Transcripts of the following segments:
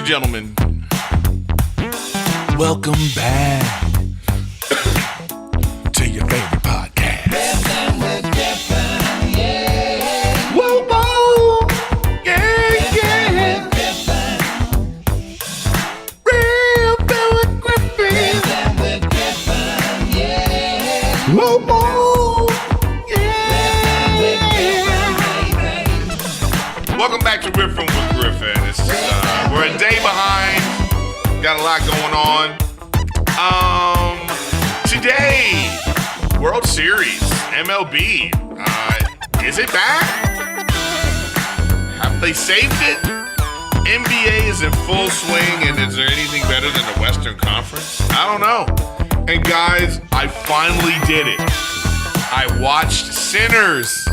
and gentlemen, welcome back to your favorite podcast. Riffin with Griffin, yeah. Whoa, whoa, yeah, yeah. Riffin Riffin with with Griffin. yeah. Whoa, whoa, Riffin with yeah. Griffin, Welcome back to Riffin with Griffin. We're a day behind. Got a lot going on. Today, World Series, MLB. Is it back? Have they saved it? NBA is in full swing, and is there anything better than the Western Conference? I don't know. And guys, I finally did it. I watched Sinners,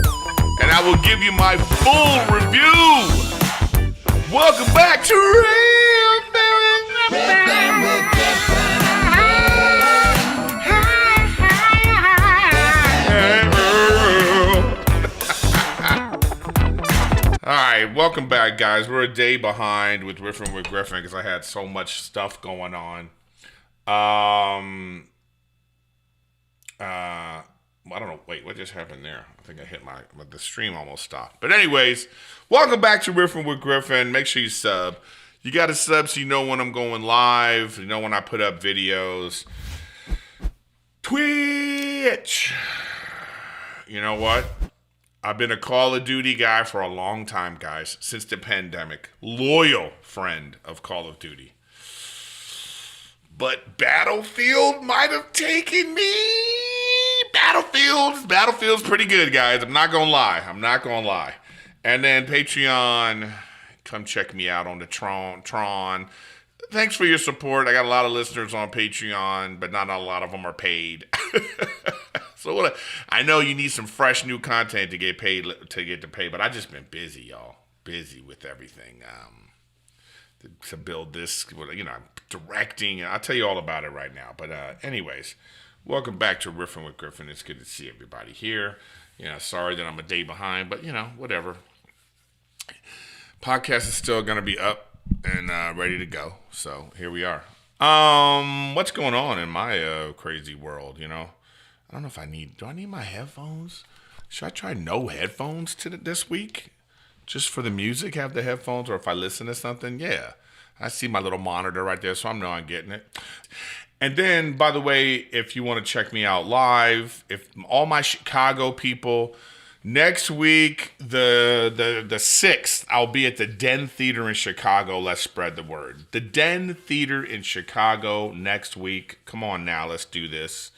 and I will give you my full review. Welcome back to Riffin with Griffin, All right, welcome back, guys. We're a day behind with Riffin with Griffin because I had so much stuff going on. I don't know. Wait, what just happened there? I think I hit the stream almost stopped. But anyways, welcome back to Riffin with Griffin. Make sure you sub. You got to sub so you know when I'm going live. You know when I put up videos. Twitch. You know what? I've been a Call of Duty guy for a long time, guys, since the pandemic. Loyal friend of Call of Duty. But Battlefield might have taken me. Battlefield's pretty good, guys. I'm not gonna lie. And then Patreon, come check me out on the Tron. Thanks for your support. I got a lot of listeners on Patreon, but not a lot of them are paid. So I know you need some fresh new content to get paid, but I just been busy, y'all. Busy with everything. To build this, I'm directing, and I'll tell you all about it right now. But anyways, welcome back to Riffin with Griffin. It's good to see everybody here. Sorry that I'm a day behind, but whatever. Podcast is still gonna be up and ready to go. So here we are. What's going on in my crazy world? I don't know if do I need my headphones? Should I try no headphones this week? Just for the music, have the headphones, or if I listen to something, yeah. I see my little monitor right there, so I know I'm getting it. And then, by the way, if you want to check me out live, if all my Chicago people, next week, the 6th, I'll be at the Den Theater in Chicago. Let's spread the word. The Den Theater in Chicago next week. Come on now, let's do this.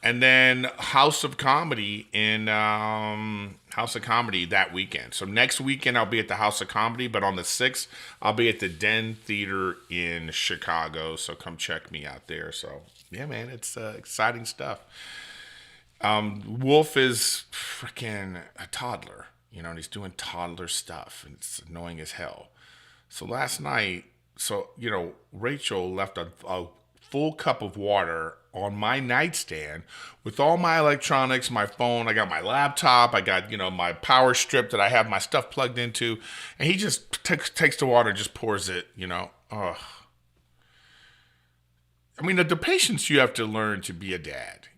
And then House of Comedy that weekend. So next weekend I'll be at the House of Comedy, but on the 6th I'll be at the Den Theater in Chicago. So come check me out there. So yeah, man, it's exciting stuff. Wolf is freaking a toddler, and he's doing toddler stuff, and it's annoying as hell. So last night, Rachel left a full cup of water on my nightstand with all my electronics, my phone. I got my laptop. I got, my power strip that I have my stuff plugged into. And he just takes the water and just pours it, Ugh. I mean, the patience you have to learn to be a dad,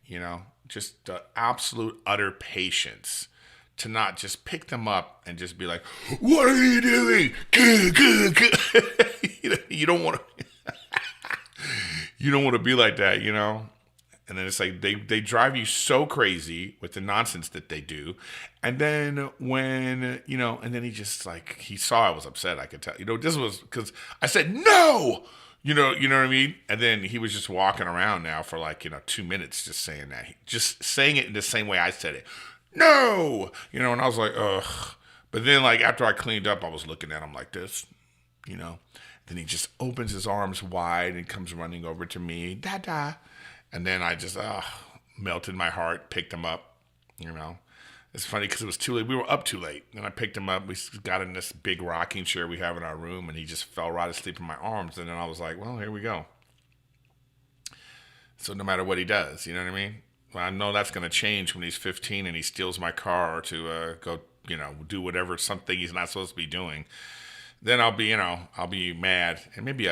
just the absolute utter patience to not just pick them up and just be like, what are you doing? You don't want to. You don't want to be like that, And then it's like they drive you so crazy with the nonsense that they do. And then when, and then he just he saw I was upset, I could tell. This was because I said, no! You know what I mean? And then he was just walking around now for 2 minutes just saying that. Just saying it in the same way I said it. No! And I was like, ugh. But then after I cleaned up, I was looking at him like this, Then he just opens his arms wide and comes running over to me. Dada. And then I just melted my heart, picked him up. It's funny because it was too late. We were up too late. And I picked him up. We got in this big rocking chair we have in our room, and he just fell right asleep in my arms. And then I was like, well, here we go. So no matter what he does, you know what I mean? Well, I know that's going to change when he's 15 and he steals my car to go, do whatever, something he's not supposed to be doing. then I'll be mad, and maybe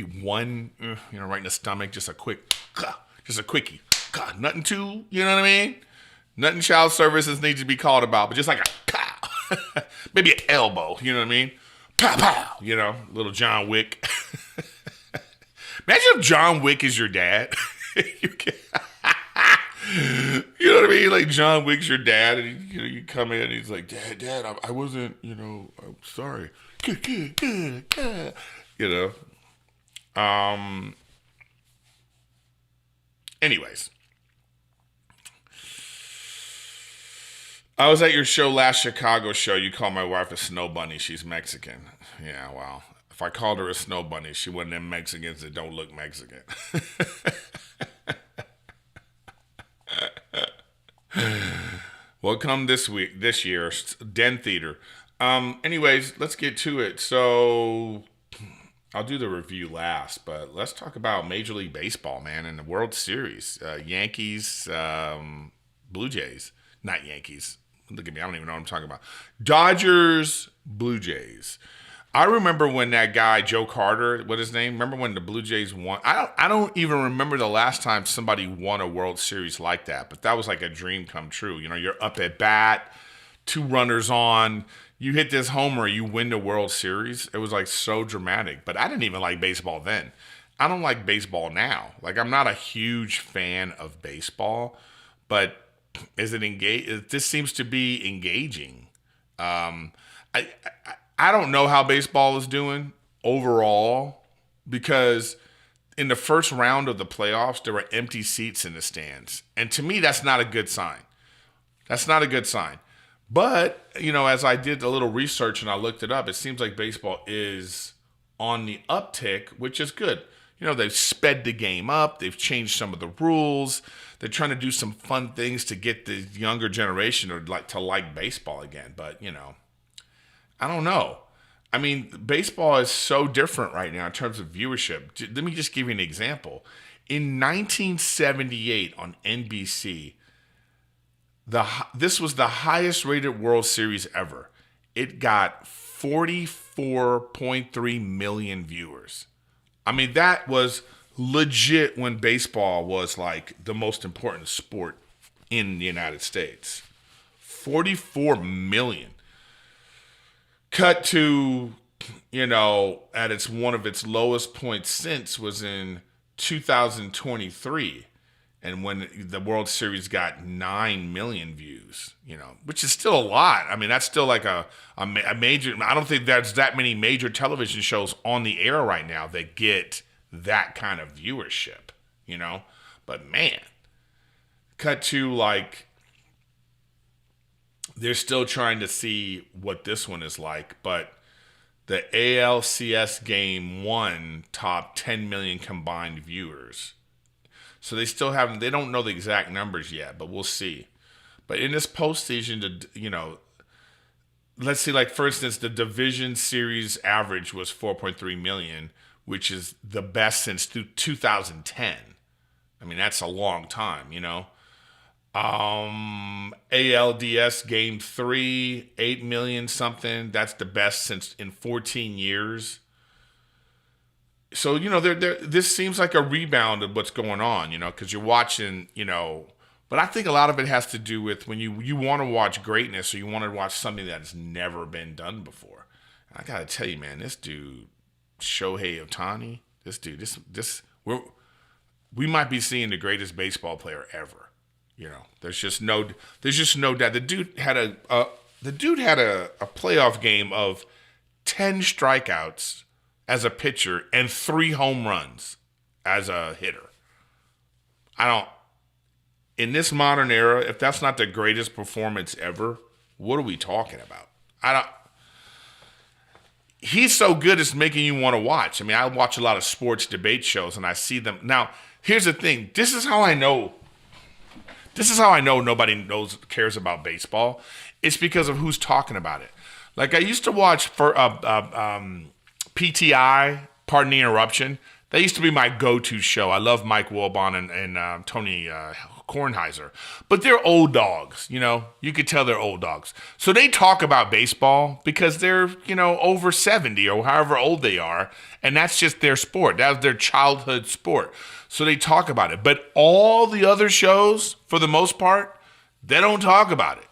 one, right in the stomach, just a quickie, nothing too, you know what I mean? Nothing child services needs to be called about, but just like a maybe an elbow, you know what I mean? Pow pow, little John Wick. Imagine if John Wick is your dad. You know what I mean? Like John Wick's your dad, and you come in, and he's like, "Dad, I wasn't, I'm sorry." Anyways, I was at your show last Chicago show. You called my wife a snow bunny. She's Mexican. Yeah, well, if I called her a snow bunny, she wasn't them Mexicans that don't look Mexican. Well, come this year, Den Theater. Anyways, let's get to it. So, I'll do the review last, but let's talk about Major League Baseball, man, and the World Series. Yankees, Blue Jays. Not Yankees. Look at me, I don't even know what I'm talking about. Dodgers, Blue Jays. I remember when that guy, Joe Carter, what's his name? Remember when the Blue Jays won? I don't even remember the last time somebody won a World Series like that, but that was like a dream come true. You're up at bat, 2 runners on, you hit this homer, you win the World Series. It was like so dramatic, but I didn't even like baseball then. I don't like baseball now. Like, I'm not a huge fan of baseball, but is it engaged? This seems to be engaging. I don't know how baseball is doing overall, because in the first round of the playoffs, there were empty seats in the stands. And to me, that's not a good sign. That's not a good sign. But, as I did a little research and I looked it up, it seems like baseball is on the uptick, which is good. They've sped the game up. They've changed some of the rules. They're trying to do some fun things to get the younger generation to like baseball again. But, I don't know. I mean, baseball is so different right now in terms of viewership. Let me just give you an example. In 1978 on NBC, this was the highest rated World Series ever. It got 44.3 million viewers. I mean, that was legit when baseball was like the most important sport in the United States. 44 million. Cut to, at one of its lowest points since was in 2023. And when the World Series got 9 million views, which is still a lot. I mean, that's still like a major, I don't think there's that many major television shows on the air right now that get that kind of viewership, But man, cut to they're still trying to see what this one is like, but the ALCS game 1 topped 10 million combined viewers. So they don't know the exact numbers yet, but we'll see. But in this postseason, let's see, for instance, the division series average was 4.3 million, which is the best since 2010. I mean, that's a long time, ALDS game 3, 8 million something. That's the best since in 14 years. So, this seems like a rebound of what's going on, because you're watching, but I think a lot of it has to do with when you want to watch greatness, or you want to watch something that's never been done before. I got to tell you, man, this dude, Shohei Ohtani, we might be seeing the greatest baseball player ever. There's just no doubt. The dude had a playoff game of 10 strikeouts as a pitcher and 3 home runs as a hitter. In this modern era, if that's not the greatest performance ever, what are we talking about? He's so good it's making you want to watch. I mean, I watch a lot of sports debate shows and I see them. Now, here's the thing. This is how I know nobody cares about baseball. It's because of who's talking about it. Like, I used to watch for PTI, Pardon the Interruption. That used to be my go-to show. I love Mike Wilbon and Tony Kornheiser. But they're old dogs, you know. You could tell they're old dogs. So they talk about baseball because they're, you know, over 70 or however old they are. And that's just their sport. That's their childhood sport. So they talk about it. But all the other shows, for the most part, they don't talk about it.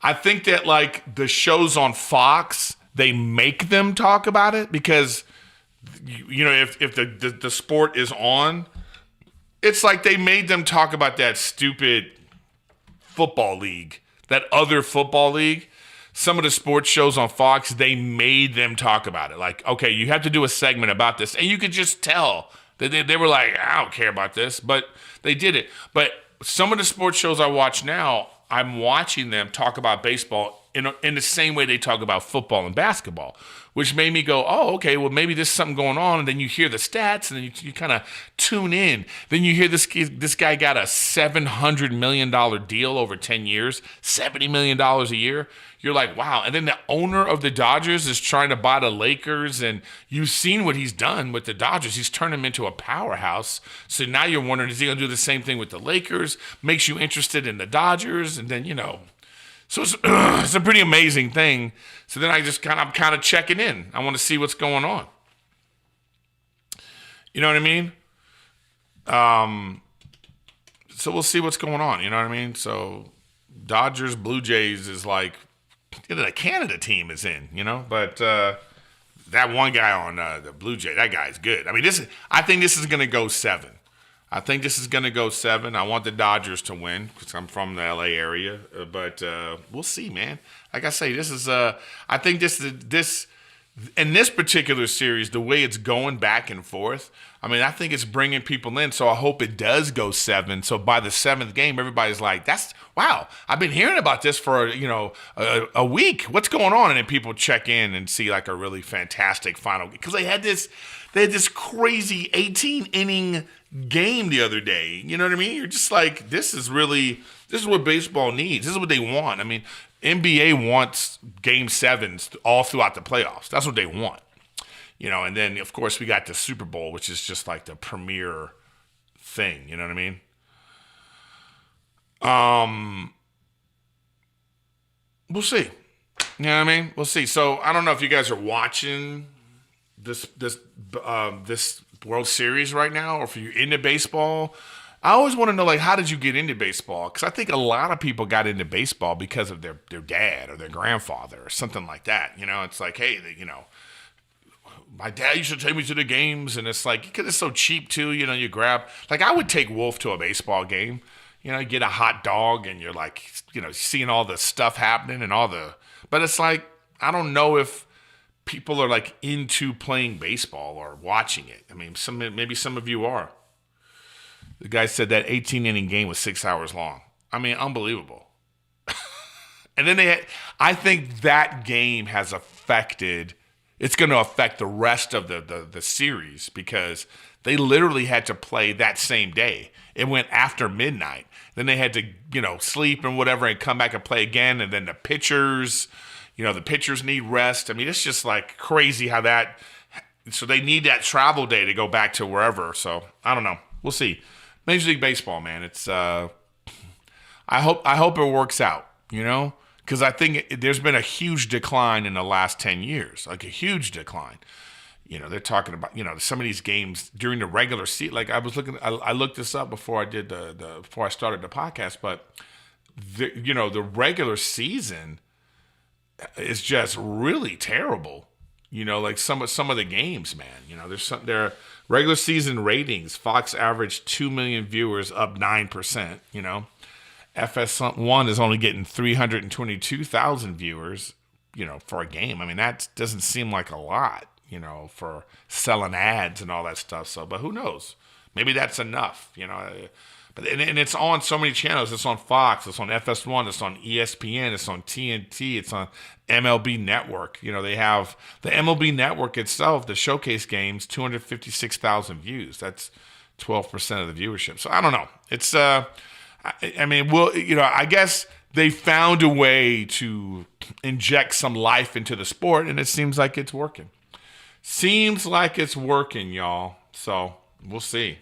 I think that, like, the shows on Fox, they make them talk about it because, you know, if the sport is on, it's like they made them talk about that stupid football league, that other football league. Some of the sports shows on Fox, they made them talk about it. Like, okay, you have to do a segment about this. And you could just tell that they were like, I don't care about this. But they did it. But some of the sports shows I watch now, I'm watching them talk about baseball in the same way they talk about football and basketball, which made me go, oh, okay, well, maybe there's something going on. And then you hear the stats, and then you kind of tune in. Then you hear this guy got a $700 million deal over 10 years, $70 million a year. You're like, wow. And then the owner of the Dodgers is trying to buy the Lakers, and you've seen what he's done with the Dodgers. He's turned them into a powerhouse. So now you're wondering, is he going to do the same thing with the Lakers? Makes you interested in the Dodgers, and then, you know. So it's a pretty amazing thing. So then I'm kind of checking in. I want to see what's going on. You know what I mean? So we'll see what's going on. You know what I mean? So Dodgers, Blue Jays is like, you know, the Canada team is in, you know, but that one guy on the Blue Jay, that guy's good. I mean, I think this is going to go 7. I think this is going to go 7. I want the Dodgers to win because I'm from the LA area, but we'll see, man. Like I say, this is I think this in this particular series, the way it's going back and forth, I mean, I think it's bringing people in. So I hope it does go 7. So by the 7th game, everybody's like, wow, I've been hearing about this for, you know, a week. What's going on? And then people check in and see like a really fantastic final, because they had this crazy 18-inning game the other day. You know what I mean? You're just like, this is what baseball needs. This is what they want. I mean, NBA wants game 7s all throughout the playoffs. That's what they want. You know, and then of course we got the Super Bowl, which is just like the premier thing. You know what I mean? We'll see. You know what I mean? We'll see. So I don't know if you guys are watching this World Series right now, or if you're into baseball. I always want to know, like, how did you get into baseball? Because I think a lot of people got into baseball because of their dad or their grandfather or something like that. You know, it's like, hey, you know, my dad used to take me to the games, and it's like, because it's so cheap too, you know, you grab, like, I would take Wolf to a baseball game, you know, you get a hot dog, and you're like, you know, seeing all the stuff happening and but it's like, I don't know if people are like into playing baseball or watching it. I mean, maybe some of you are. The guy said that 18-inning game was 6 hours long. I mean, unbelievable. And then I think that game has affected, it's going to affect the rest of the series, because they literally had to play that same day. It went after midnight. Then they had to, you know, sleep and whatever and come back and play again. And then the pitchers need rest. I mean, it's just like crazy how that, so they need that travel day to go back to wherever. So I don't know. We'll see. Major League Baseball, man. It's I hope it works out, you know, because I think there's been a huge decline in the last 10 years, like a huge decline. You know, they're talking about, you know, some of these games during the regular season. Like I looked this up before I did before I started the podcast, but the regular season is just really terrible. You know, like some of the games, man. You know, their regular season ratings, Fox averaged 2 million viewers, up 9%. You know, FS1 is only getting 322,000 viewers, you know, for a game. I mean, that doesn't seem like a lot, you know, for selling ads and all that stuff. So, but who knows? Maybe that's enough, you know. But and it's on so many channels. It's on Fox. It's on FS1. It's on ESPN. It's on TNT. It's on MLB Network. You know, they have the MLB Network itself, the showcase games, 256,000 views. That's 12% of the viewership. So I don't know. It's I mean, I guess they found a way to inject some life into the sport, and it seems like it's working. Seems like it's working, y'all. So we'll see.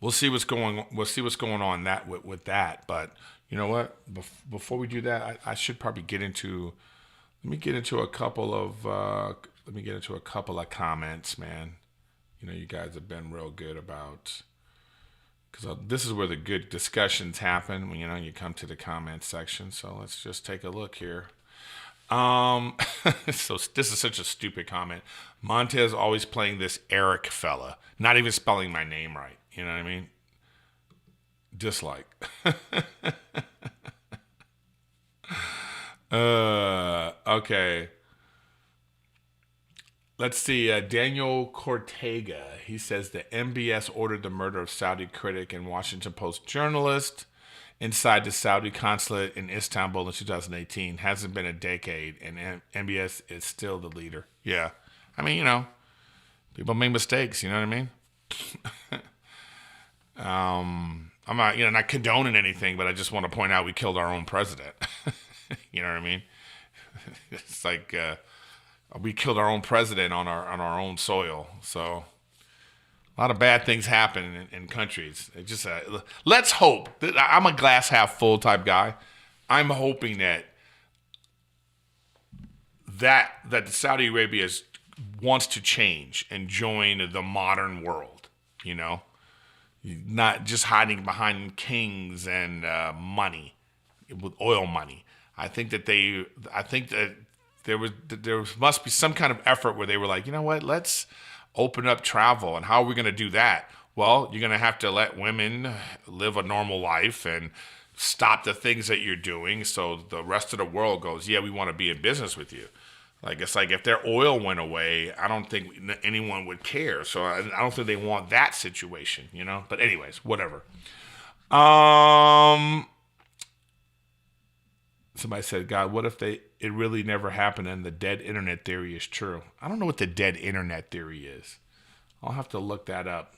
we'll see what's going. We'll see what's going on with that. But you know what? Before we do that, I should probably get into. Let me get into a couple of. Let me get into a couple of comments, man. You know, you guys have been real good about. Because this is where the good discussions happen when you come to the comment section. So let's just take a look here. So this is such a stupid comment. Montez always playing this Erik fella, not even spelling my name right. You know what I mean? Dislike. Okay. Let's see. Daniel Cortega. He says the MBS ordered the murder of Saudi critic and Washington Post journalist inside the Saudi consulate in Istanbul in 2018. Hasn't been a decade, and MBS is still the leader. Yeah. I mean, people make mistakes. You know what I mean? I'm not condoning anything, but I just want to point out we killed our own president. You know what I mean? It's like we killed our own president on our own soil. So a lot of bad things happen in countries. It just let's hope. I'm a glass half full type guy. I'm hoping that the Saudi Arabia wants to change and join the modern world. Not just hiding behind kings and money, with oil money. I think that there must be some kind of effort where they were like, you know what, let's open up travel. And how are we going to do that? Well, you're going to have to let women live a normal life and stop the things that you're doing. So the rest of the world goes, yeah, we want to be in business with you. It's like if their oil went away, I don't think anyone would care. So I don't think they want that situation, But anyways, whatever. Somebody said, God, what if it really never happened and the dead internet theory is true? I don't know what the dead internet theory is. I'll have to look that up.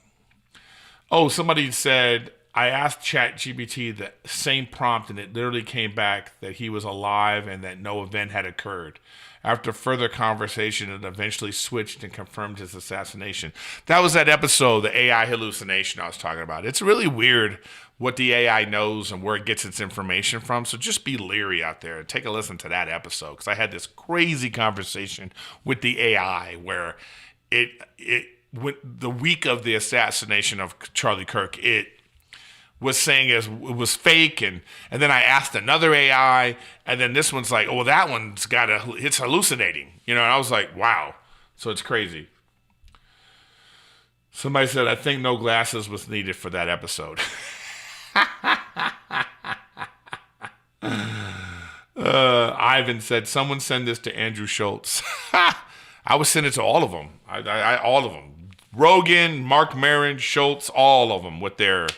Oh, somebody said, I asked ChatGPT the same prompt and it literally came back that he was alive and that no event had occurred. After further conversation, it eventually switched and confirmed his assassination. That was that episode, the AI hallucination I was talking about. It's really weird what the AI knows and where it gets its information from. So just be leery out there and take a listen to that episode, because I had this crazy conversation with the AI where the week of the assassination of Charlie Kirk, it was saying it was fake, and then I asked another AI, and then this one's like, oh, that one's it's hallucinating, and I was like, wow. So it's crazy. Somebody said, I think no glasses was needed for that episode. Ivan said, someone send this to Andrew Schultz. I would send it to all of them. All of them. Rogan, Mark Maron, Schultz, all of them with their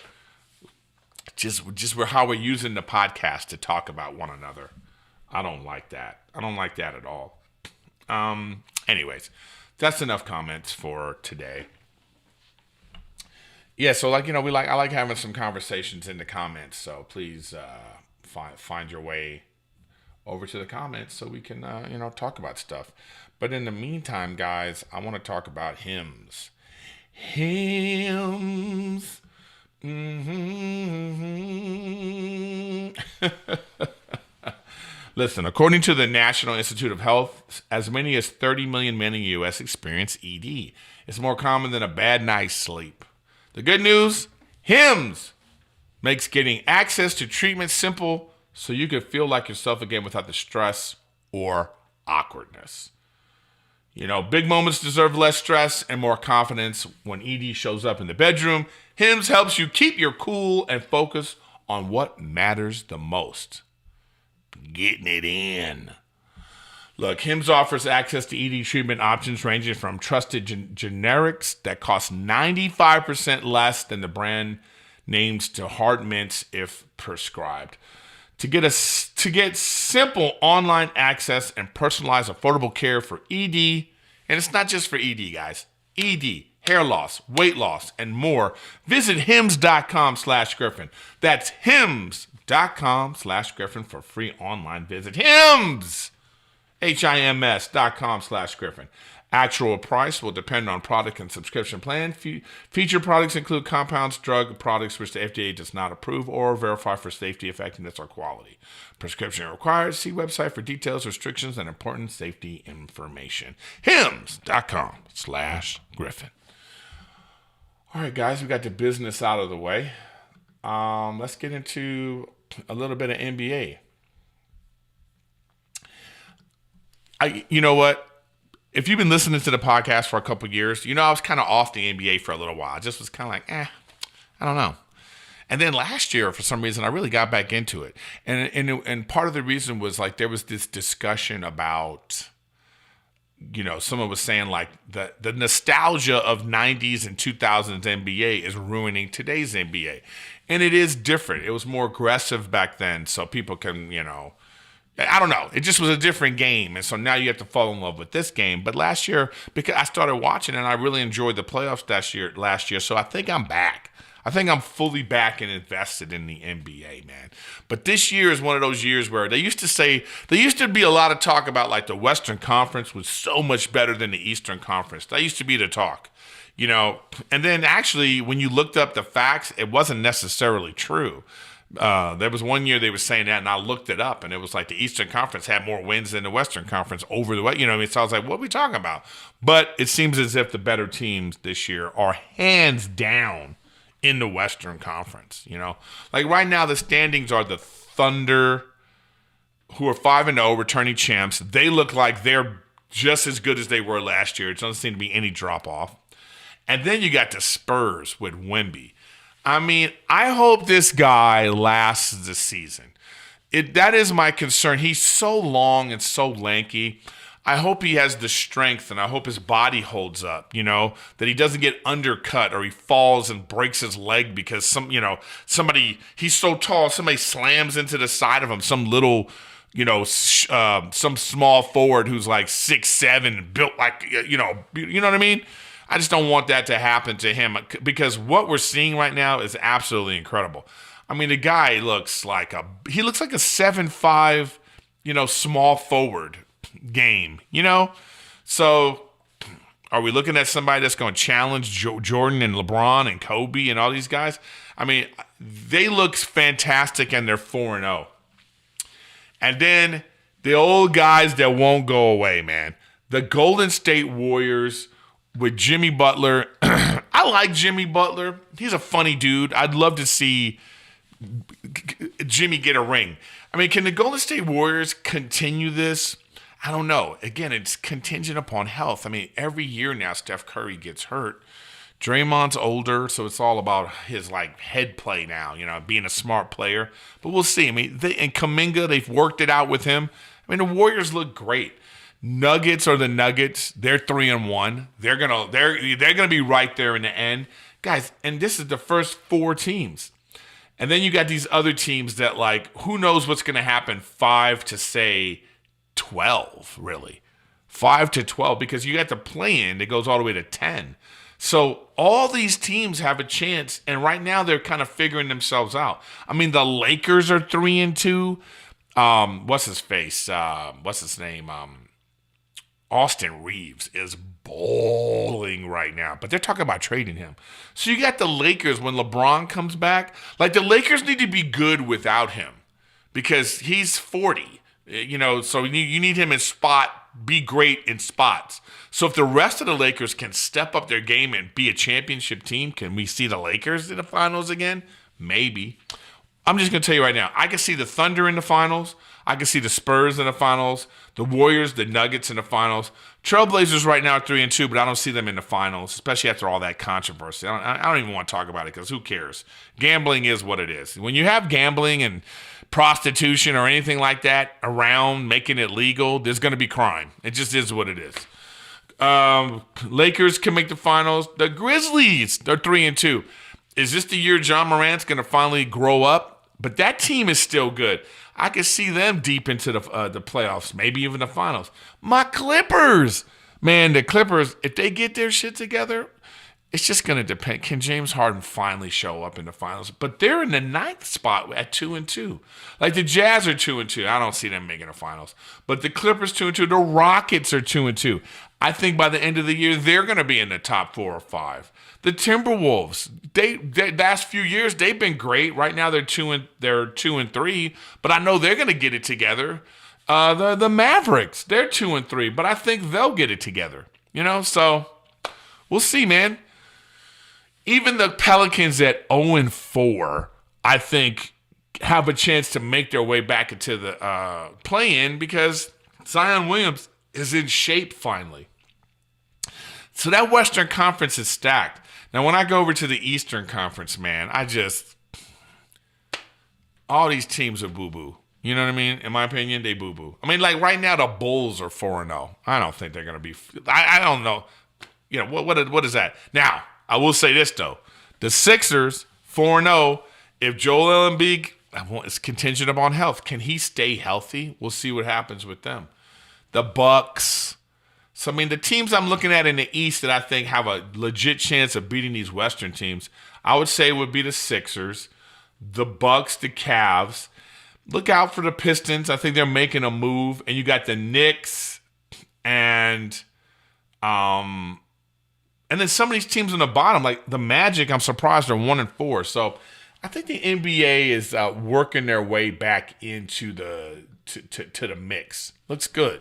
just how we're using the podcast to talk about one another. I don't like that. I don't like that at all. Anyways, that's enough comments for today. Yeah, so I like having some conversations in the comments. So please find your way over to the comments so we can talk about stuff. But in the meantime, guys, I want to talk about hymns. Hymns. Mm-hmm. Listen, according to the National Institute of Health, as many as 30 million men in the U.S. experience ED. It's more common than a bad night's sleep. The good news, hymns makes getting access to treatment simple so you can feel like yourself again without the stress or awkwardness. Big moments deserve less stress and more confidence. When ED shows up in the bedroom, hymns helps you keep your cool and focus on what matters the most. Getting it in. Look, Hims offers access to ED treatment options ranging from trusted generics that cost 95% less than the brand names to hard mints if prescribed. To get simple online access and personalized affordable care for ED, and it's not just for ED, guys. ED, hair loss, weight loss, and more. Visit hims.com/Griffin. That's hims.com/Griffin for free online visit. HIMS! HIMS.com/Griffin. Actual price will depend on product and subscription plan. Featured products include compounds, drug products which the FDA does not approve or verify for safety, effectiveness, or quality. Prescription required. See website for details, restrictions, and important safety information. hims.com/Griffin. All right, guys, we got the business out of the way. Let's get into a little bit of NBA. You know what? If you've been listening to the podcast for a couple of years, I was kind of off the NBA for a little while. I just was kind of like, I don't know. And then last year, for some reason, I really got back into it. And part of the reason was like there was this discussion about, someone was saying like the nostalgia of 90s and 2000s NBA is ruining today's NBA. And it is different. It was more aggressive back then, so people can, I don't know. It just was a different game. And so now you have to fall in love with this game. But last year, because I started watching and I really enjoyed the playoffs last year. So I think I'm back. I think I'm fully back and invested in the NBA, man. But this year is one of those years where there used to be a lot of talk about like the Western Conference was so much better than the Eastern Conference. That used to be the talk, And then actually when you looked up the facts, it wasn't necessarily true. There was one year they were saying that, and I looked it up, and it was like the Eastern Conference had more wins than the Western Conference over the way. So I was like, what are we talking about? But it seems as if the better teams this year are hands down in the Western Conference. Like right now, the standings are the Thunder, who are 5-0, returning champs. They look like they're just as good as they were last year. It doesn't seem to be any drop off. And then you got the Spurs with Wemby. I mean, I hope this guy lasts the season. That is my concern. He's so long and so lanky. I hope he has the strength, and I hope his body holds up, that he doesn't get undercut or he falls and breaks his leg because somebody, he's so tall, somebody slams into the side of him, some little, some small forward who's like 6'7", built like, you know what I mean? I just don't want that to happen to him because what we're seeing right now is absolutely incredible. I mean, the guy looks like a 7'5", small forward game, So are we looking at somebody that's going to challenge Jordan and LeBron and Kobe and all these guys? I mean, they look fantastic and they're 4-0. And then the old guys that won't go away, man. The Golden State Warriors with Jimmy Butler. I like Jimmy Butler. He's a funny dude. I'd love to see Jimmy get a ring. I mean, can the Golden State Warriors continue this? I don't know. Again, it's contingent upon health. I mean, every year now Steph Curry gets hurt. Draymond's older, so it's all about his head play now, being a smart player. But we'll see. I mean, and Kuminga, they've worked it out with him. I mean, the Warriors look great. Nuggets are the Nuggets. They're 3-1. They're gonna be right there in the end, guys. And this is the first 4 teams, and then you got these other teams that who knows what's gonna happen 5 to say 12, really 5 to 12, because you got the play-in that goes all the way to 10. So all these teams have a chance, and right now they're kind of figuring themselves out. I mean, the Lakers are 3-2. What's his face? What's his name? Austin Reeves is balling right now, but they're talking about trading him. So you got the Lakers when LeBron comes back. The Lakers need to be good without him because he's 40, so you need him in be great in spots. So if the rest of the Lakers can step up their game and be a championship team, can we see the Lakers in the finals again? Maybe. I'm just going to tell you right now, I can see the Thunder in the finals. I can see the Spurs in the finals, the Warriors, the Nuggets in the finals. Trailblazers right now are 3-2, but I don't see them in the finals, especially after all that controversy. I don't even want to talk about it because who cares? Gambling is what it is. When you have gambling and prostitution or anything like that around making it legal, there's going to be crime. It just is what it is. Lakers can make the finals. The Grizzlies, they're 3-2. Is this the year John Morant's going to finally grow up? But that team is still good. I can see them deep into the playoffs, maybe even the finals. My Clippers, man, the Clippers, if they get their shit together, It's just going to depend. Can James Harden finally show up in the finals? But they're in the 9th spot at 2-2. Like the Jazz are 2-2. I don't see them making the finals. But the Clippers 2-2. The Rockets are 2-2. I think by the end of the year they're going to be in the top 4 or 5. The Timberwolves, they last few years they've been great. Right now they're 2-3. But I know they're going to get it together. The Mavericks, they're 2-3. But I think they'll get it together. So we'll see, man. Even the Pelicans at 0-4, I think, have a chance to make their way back into the play-in because Zion Williams is in shape finally. So that Western Conference is stacked. Now, when I go over to the Eastern Conference, man, all these teams are boo-boo. You know what I mean? In my opinion, they boo-boo. I mean, like right now, the Bulls are 4-0. I don't think they're going to be. I don't know. What is that? Now, I will say this, though. The Sixers, 4-0. If Joel Embiid is contingent upon health, can he stay healthy? We'll see what happens with them. The Bucks. So, I mean, the teams I'm looking at in the East that I think have a legit chance of beating these Western teams, I would say would be the Sixers, the Bucks, the Cavs. Look out for the Pistons. I think they're making a move. And you got the Knicks and then some of these teams on the bottom, like the Magic, I'm surprised they're 1-4. So I think the NBA is working their way back into the mix. Looks good.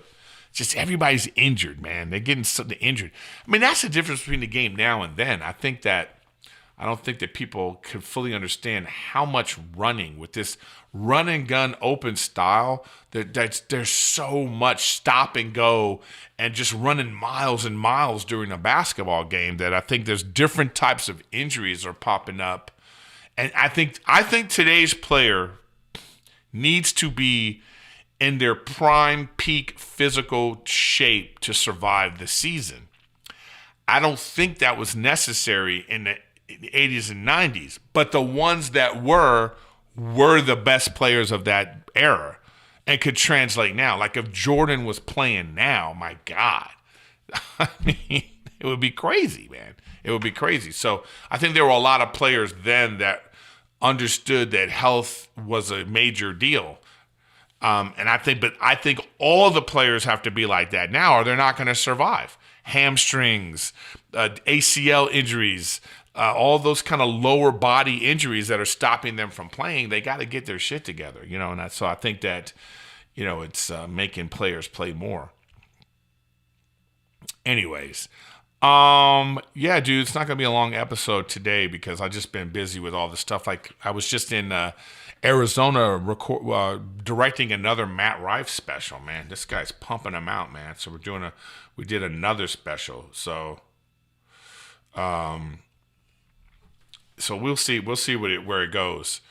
Just everybody's injured, man. They're getting something injured. I mean, that's the difference between the game now and then. I don't think that people can fully understand how much running with this run and gun open style. There's so much stop and go and just running miles and miles during a basketball game that I think there's different types of injuries are popping up. And I think today's player needs to be in their prime peak physical shape to survive the season. I don't think that was necessary in the 80s and 90s, but the ones that were the best players of that era and could translate now. Like if Jordan was playing now, my God, I mean, it would be crazy, man. It would be crazy. So I think there were a lot of players then that understood that health was a major deal. And I think all the players have to be like that now, or they're not going to survive. Hamstrings, ACL injuries, all those kind of lower body injuries that are stopping them from playing. They got to get their shit together, And so I think that, it's making players play more. Anyways, yeah, dude, it's not gonna be a long episode today because I've just been busy with all the stuff. Like I was just in Arizona directing another Matt Rife special, man. This guy's pumping them out, man. So we did another special. So we'll see where it goes.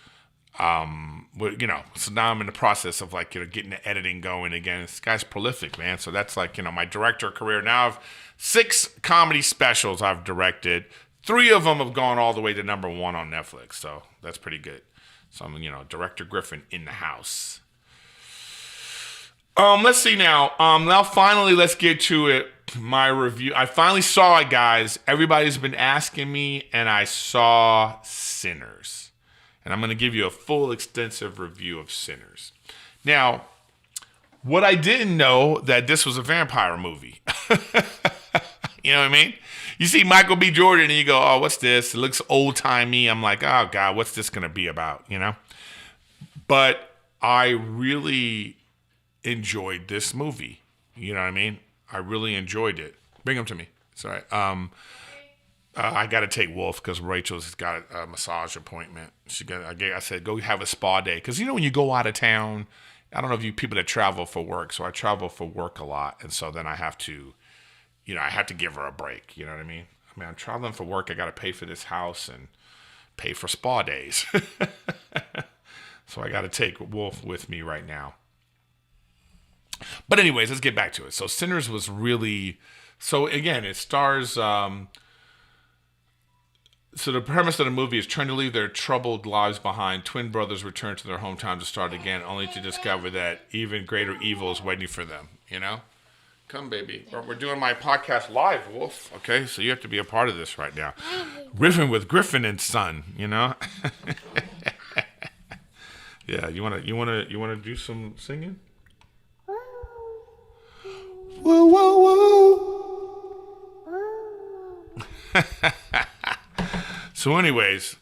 So now I'm in the process of getting the editing going again. This guy's prolific, man. So that's my director career. Now I've 6 comedy specials I've directed. 3 of them have gone all the way to number 1 on Netflix. So that's pretty good. So I'm, Director Griffin in the house. Let's see now. Now finally, let's get to it. My review. I finally saw it, guys. Everybody's been asking me, and I saw Sinners. And I'm going to give you a full, extensive review of Sinners. Now, what I didn't know, that this was a vampire movie. You know what I mean? You see Michael B. Jordan and you go, oh, what's this? It looks old-timey. I'm like, oh, God, what's this going to be about, But I really enjoyed this movie. You know what I mean? I really enjoyed it. Bring them to me. Sorry. I got to take Wolf because Rachel's got a massage appointment. I said, go have a spa day. Because, when you go out of town, I don't know if you people that travel for work. So I travel for work a lot. And so then I have to, I have to give her a break. You know what I mean? I'm traveling for work. I got to pay for this house and pay for spa days. So I got to take Wolf with me right now. But anyways, let's get back to it. So Sinners was really... So again, it stars... So the premise of the movie is trying to leave their troubled lives behind. Twin brothers return to their hometown to start again, only to discover that even greater evil is waiting for them, Come, baby. We're doing my podcast live, Wolf. Okay, so you have to be a part of this right now. Riffin with Griffin and Son, you know? Yeah, you wanna do some singing? Whoa, whoa, whoa. So anyways,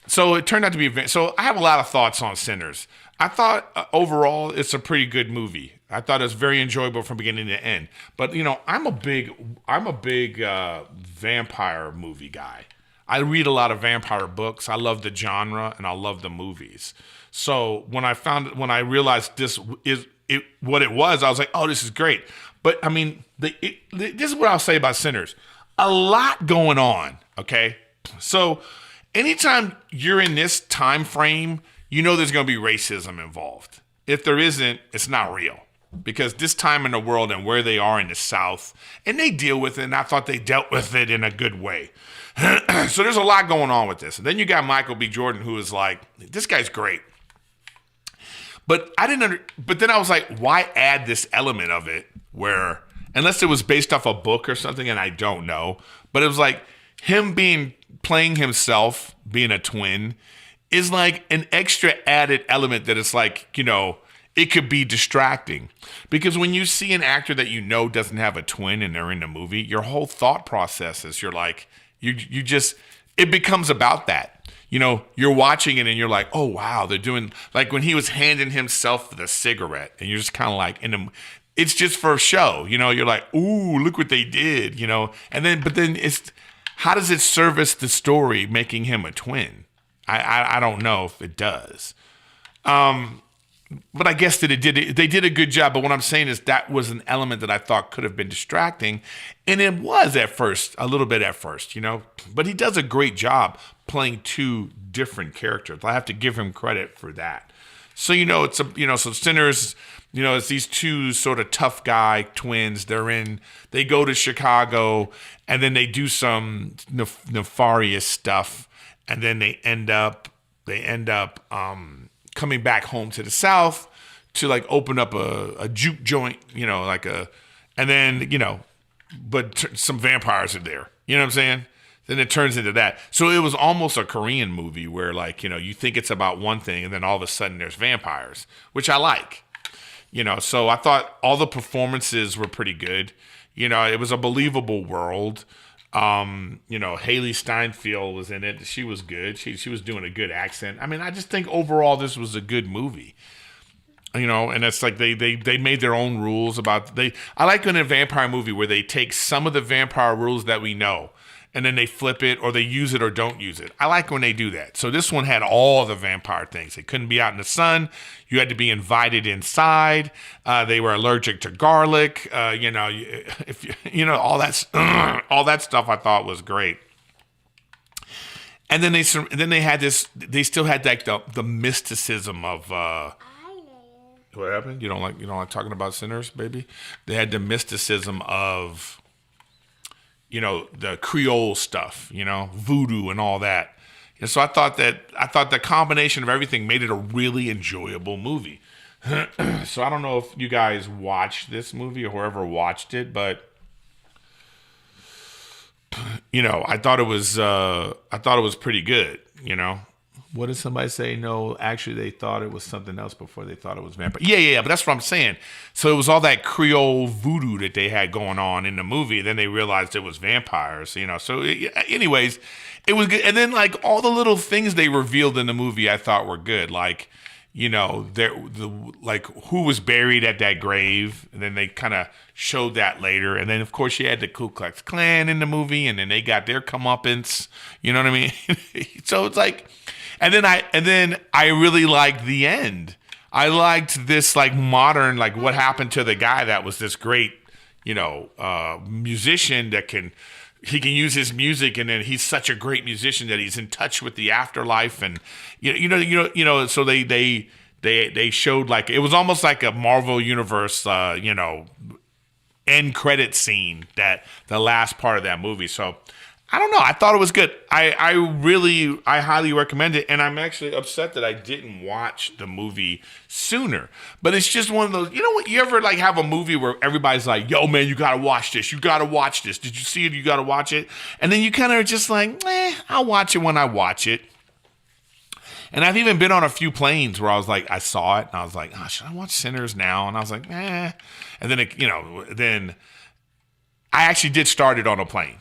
so it turned out to be, so I have a lot of thoughts on Sinners. I thought overall it's a pretty good movie. I thought it was very enjoyable from beginning to end. But I'm a big vampire movie guy. I read a lot of vampire books. I love the genre and I love the movies. So when I realized this is what it was, I was like, oh, this is great. But I mean, this is what I'll say about Sinners. A lot going on. Okay, so anytime you're in this time frame, there's going to be racism involved. If there isn't, it's not real. Because this time in the world and where they are in the South, and they deal with it, and I thought they dealt with it in a good way. So there's a lot going on with this. And then you got Michael B. Jordan, who is like, this guy's great. But but then I was like, why add this element of it where, unless it was based off a book or something, and I don't know, but it was like him playing himself, being a twin, is like an extra added element that it's like, it could be distracting. Because when you see an actor that doesn't have a twin and they're in the movie, your whole thought process is you're like, it becomes about that. You're watching it and you're like, oh, wow, they're doing, like when he was handing himself the cigarette and you're just kind of like, it's just for show, you're like, ooh, look what they did, but then it's, how does it service the story making him a twin? I don't know if it does. But I guess that they did a good job. But what I'm saying is that was an element that I thought could have been distracting. And it was a little bit at first, But he does a great job playing two different characters. I have to give him credit for that. So, so Sinners, it's these two sort of tough guy twins. They go to Chicago and then they do some nefarious stuff. And then they end up coming back home to the South to like open up a juke joint, but some vampires are there. You know what I'm saying? Then it turns into that. So it was almost a Korean movie where you think it's about one thing and then all of a sudden there's vampires, which I like. So I thought all the performances were pretty good. It was a believable world. Haley Steinfeld was in it. She was good. She was doing a good accent. I mean, I just think overall this was a good movie. And it's like they made their own rules about I like in a vampire movie where they take some of the vampire rules that we know and then they flip it or they use it or don't use it. I like when they do that. So this one had all the vampire things. They couldn't be out in the sun. You had to be invited inside. They were allergic to garlic. All that all that stuff I thought was great. And then they had this. They still had like the mysticism of. What happened? You don't like talking about Sinners, baby? They had the mysticism of. The Creole stuff, voodoo and all that. And so I thought the combination of everything made it a really enjoyable movie. So I don't know if you guys watched this movie or whoever watched it, but I thought it was pretty good, What did somebody say? No, actually they thought it was something else before they thought it was vampire. Yeah, but that's what I'm saying. So it was all that Creole voodoo that they had going on in the movie. Then they realized it was vampires, So anyways, it was good. And then like all the little things they revealed in the movie I thought were good. Like, like who was buried at that grave. And then they kind of showed that later. And then of course you had the Ku Klux Klan in the movie and then they got their comeuppance. You know what I mean? So it's like, and then I really liked the end. I liked this like modern, like what happened to the guy that was this great, musician that can use his music, and then he's such a great musician that he's in touch with the afterlife, and so they showed like it was almost like a Marvel Universe, end credit scene, that the last part of that movie. So I don't know. I thought it was good. I highly recommend it. And I'm actually upset that I didn't watch the movie sooner. But it's just one of those, you know what? You ever like have a movie where everybody's like, yo, man, you got to watch this. You got to watch this. Did you see it? You got to watch it. And then you kind of are just like, I'll watch it when I watch it. And I've even been on a few planes where I was like, I saw it and I was like, oh, should I watch Sinners now? And I was like, And then, then I actually did start it on a plane.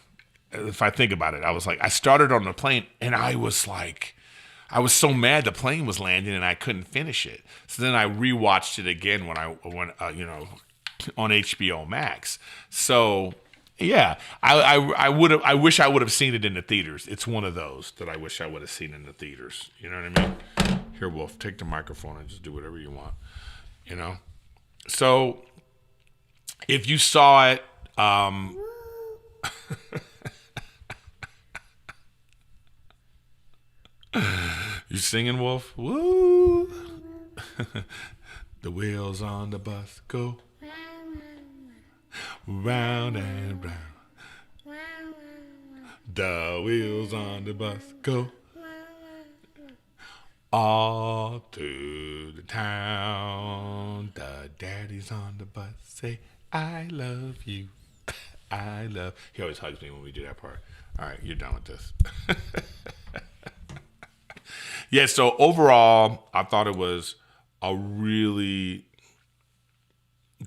If I think about it, I was like, I started on the plane and I was so mad the plane was landing and I couldn't finish it. So then I rewatched it again when on HBO Max. So yeah, I wish I would have seen it in the theaters. It's one of those that I wish I would have seen in the theaters. You know what I mean? Here, Wolf, take the microphone and just do whatever you want. You know? So if you saw it, you singing, Wolf? Woo! The wheels on the bus go round and round. The wheels on the bus go all through the town. The daddies on the bus say, I love you. I love. He always hugs me when we do that part. All right, you're done with this. Yeah, so overall, I thought it was a really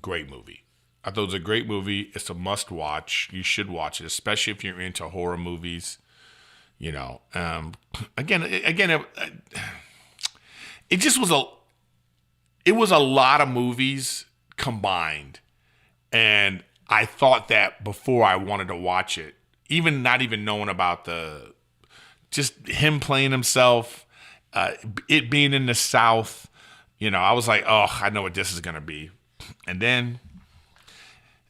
great movie. I thought it was a great movie. It's a must watch. You should watch it, especially if you're into horror movies. You know, again, it just was it was a lot of movies combined. And I thought that before I wanted to watch it, even not even knowing about just him playing himself, it being in the South, I was like, oh, I know what this is going to be. And then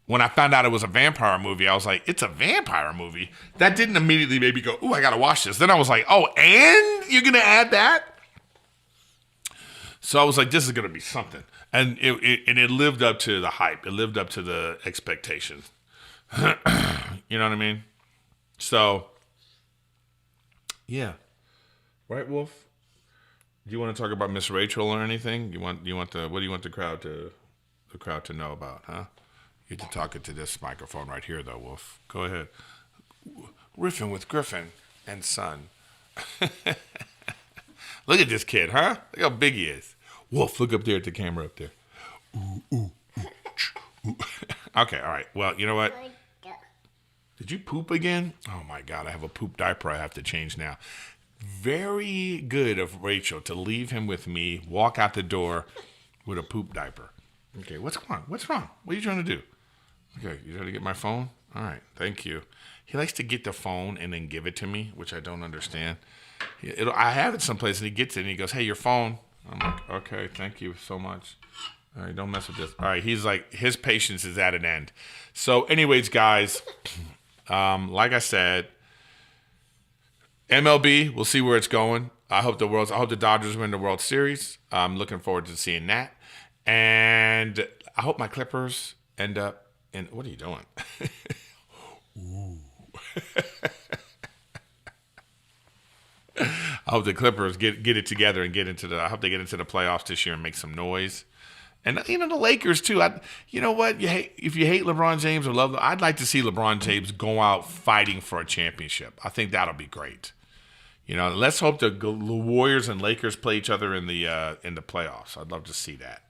when I found out it was a vampire movie, I was like, it's a vampire movie? That didn't immediately make me go, ooh, I got to watch this. Then I was like, oh, and you're going to add that? So I was like, this is going to be something. And it lived up to the hype. It lived up to the expectations. You know what I mean? So, yeah. Right, Wolf? Do you want to talk about Miss Rachel or anything? What do you want the crowd to know about, huh? You get to talk into this microphone right here, though, Wolf. Go ahead. Riffin with Griffin and Son. Look at this kid, huh? Look how big he is. Wolf, look up there at the camera up there. Ooh, ooh, ooh, ooh. Okay, all right. Well, you know what? Did you poop again? Oh, my God. I have a poop diaper I have to change now. Very good of Rachel to leave him with me, walk out the door with a poop diaper. Okay, what's wrong? What's wrong? What are you trying to do? Okay, you trying to get my phone? All right, thank you. He likes to get the phone and then give it to me, which I don't understand. I have it someplace, and he gets it, and he goes, hey, your phone. I'm like, okay, thank you so much. All right, don't mess with this. All right, he's like, his patience is at an end. So anyways, guys, like I said, MLB, we'll see where it's going. I hope the Dodgers win the World Series. I'm looking forward to seeing that. And I hope my Clippers end up in, what are you doing? Ooh. I hope the Clippers get it together and I hope they get into the playoffs this year and make some noise. And, the Lakers, too. You know what? If you hate LeBron James or love him, I'd like to see LeBron James go out fighting for a championship. I think that'll be great. Let's hope the Warriors and Lakers play each other in the playoffs. I'd love to see that.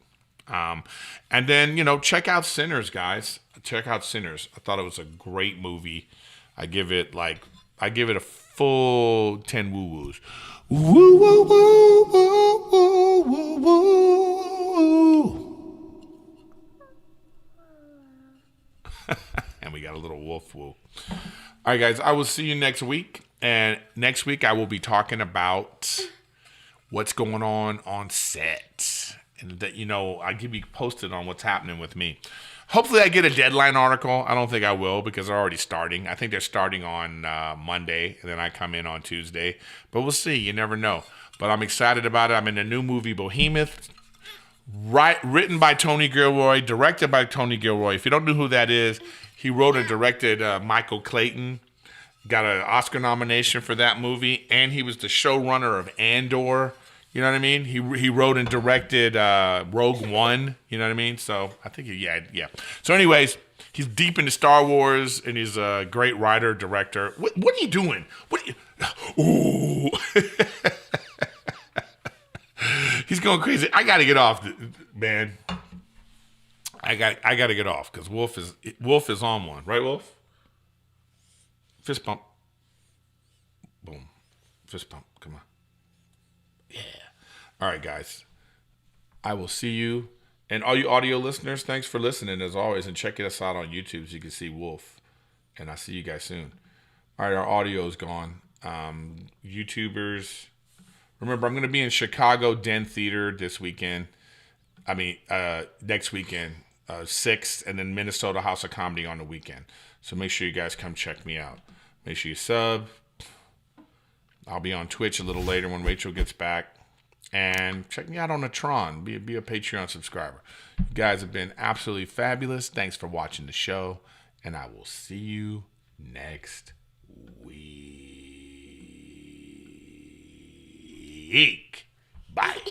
And then, check out Sinners, guys. Check out Sinners. I thought it was a great movie. I give it a full 10 woo-woos. Woo, woo, woo, woo, woo, woo, woo. And we got a little wolf woo. All right, guys, I will see you next week. And next week I will be talking about what's going on set. And that, I'll give you posted on what's happening with me. Hopefully I get a deadline article. I don't think I will because they're already starting. I think they're starting on Monday, and then I come in on Tuesday. But we'll see. You never know. But I'm excited about it. I'm in the new movie Behemoth, written by Tony Gilroy, directed by Tony Gilroy. If you don't know who that is, he wrote and directed Michael Clayton, got an Oscar nomination for that movie, and he was the showrunner of Andor. You know what I mean? He wrote and directed Rogue One. You know what I mean? So I think yeah. So anyways, he's deep into Star Wars, and he's a great writer director. What are you doing? Ooh. He's going crazy. I got to get off, man. I got to get off because Wolf is on one, right, Wolf? Fist bump. Boom. Fist bump. Come on. Yeah. All right, guys. I will see you. And all you audio listeners, thanks for listening as always. And checking us out on YouTube so you can see Wolf. And I'll see you guys soon. All right, our audio is gone. YouTubers. Remember, I'm going to be in Chicago Den Theater this weekend. Next weekend. 6th. And then Minnesota House of Comedy on the weekend. So make sure you guys come check me out. Make sure you sub. I'll be on Twitch a little later when Rachel gets back. And check me out on the Tron. Be a Patreon subscriber. You guys have been absolutely fabulous. Thanks for watching the show. And I will see you next week. Bye.